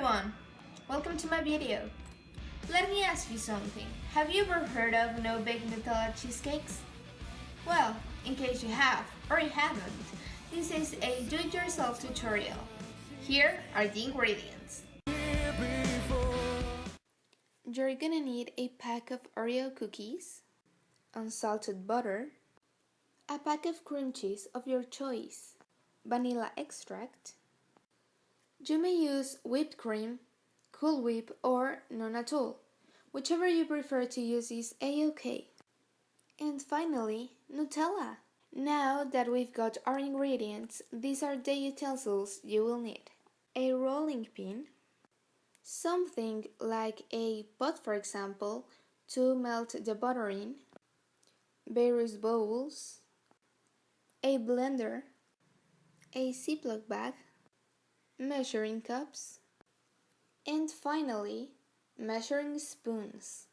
everyone! Welcome to my video. Let me ask you something. Have you ever heard of no-bake Nutella cheesecakes? Well, in case you have or you haven't, this is a do-it-yourself tutorial. Here are the ingredients. You're gonna need a pack of Oreo cookies, unsalted butter, a pack of cream cheese of your choice, vanilla extract. You may use whipped cream, Cool Whip, or none at all. Whichever you prefer to use is a-okay. And finally, Nutella. Now that we've got our ingredients, these are the utensils you will need. A rolling pin, something like a pot for example, to melt the butter in, various bowls, a blender, a Ziploc bag, measuring cups, and finally, measuring spoons.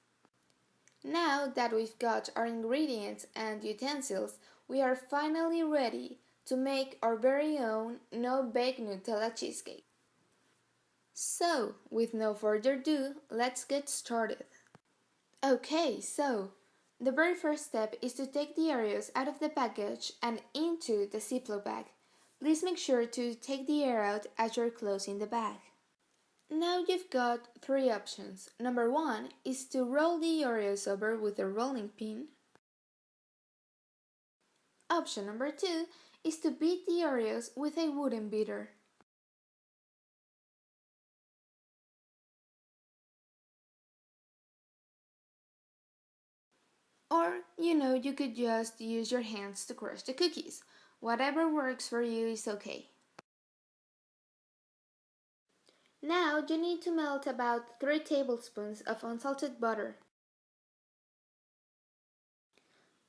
Now that we've got our ingredients and utensils, we are finally ready to make our very own no-bake Nutella cheesecake. So, with no further ado, let's get started. Okay, so the very first step is to take the Oreos out of the package and into the Ziploc bag. Please make sure to take the air out as you're closing the bag. Now you've got three options. Number one is to roll the Oreos over with a rolling pin. Option number two is to beat the Oreos with a wooden beater. Or, you could just use your hands to crush the cookies. Whatever works for you is okay. Now you need to melt about 3 tablespoons of unsalted butter.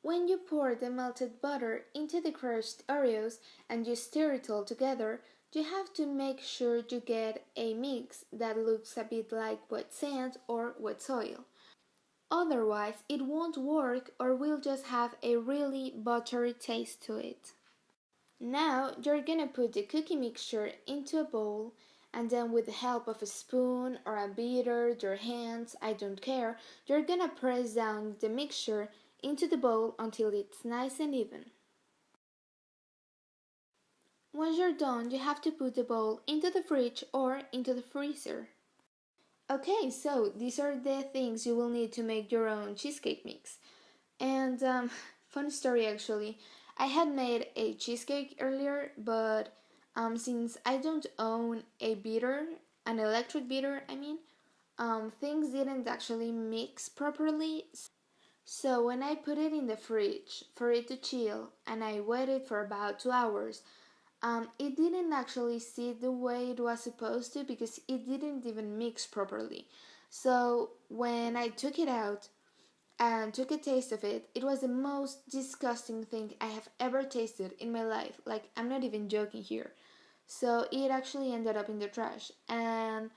When you pour the melted butter into the crushed Oreos and you stir it all together, you have to make sure you get a mix that looks a bit like wet sand or wet soil. Otherwise, it won't work or will just have a really buttery taste to it. Now you're gonna put the cookie mixture into a bowl, and then with the help of a spoon or a beater, your hands, I don't care, you're gonna press down the mixture into the bowl until it's nice and even. Once you're done, you have to put the bowl into the fridge or into the freezer. Okay, so these are the things you will need to make your own cheesecake mix. And fun story actually, I had made a cheesecake earlier, but since I don't own a beater, an electric beater things didn't actually mix properly. So when I put it in the fridge for it to chill and I waited for about 2 hours, it didn't actually sit the way it was supposed to because it didn't even mix properly. So when I took it out and took a taste of it, it was the most disgusting thing I have ever tasted in my life. Like, I'm not even joking here. So it actually ended up in the trash, and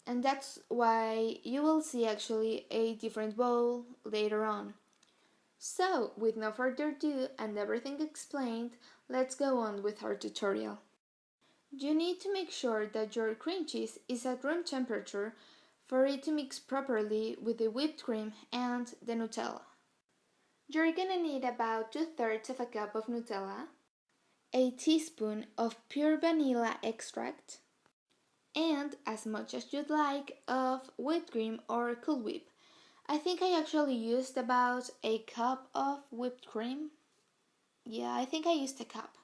that's why you will see actually a different bowl later on. So, with no further ado and everything explained, let's go on with our tutorial. You need to make sure that your cream cheese is at room temperature for it to mix properly with the whipped cream and the Nutella. You're gonna need about 2/3 of a cup of Nutella, a teaspoon of pure vanilla extract, and as much as you'd like of whipped cream or Cool Whip. I think I actually used about a cup of whipped cream. Yeah, I think I used a cup.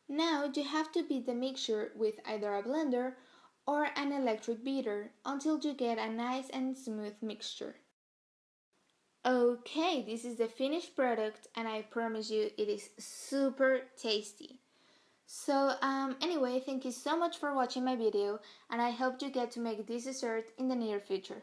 Now you have to beat the mixture with either a blender or an electric beater until you get a nice and smooth mixture. Okay, this is the finished product and I promise you it is super tasty. So anyway, thank you so much for watching my video and I hope you get to make this dessert in the near future.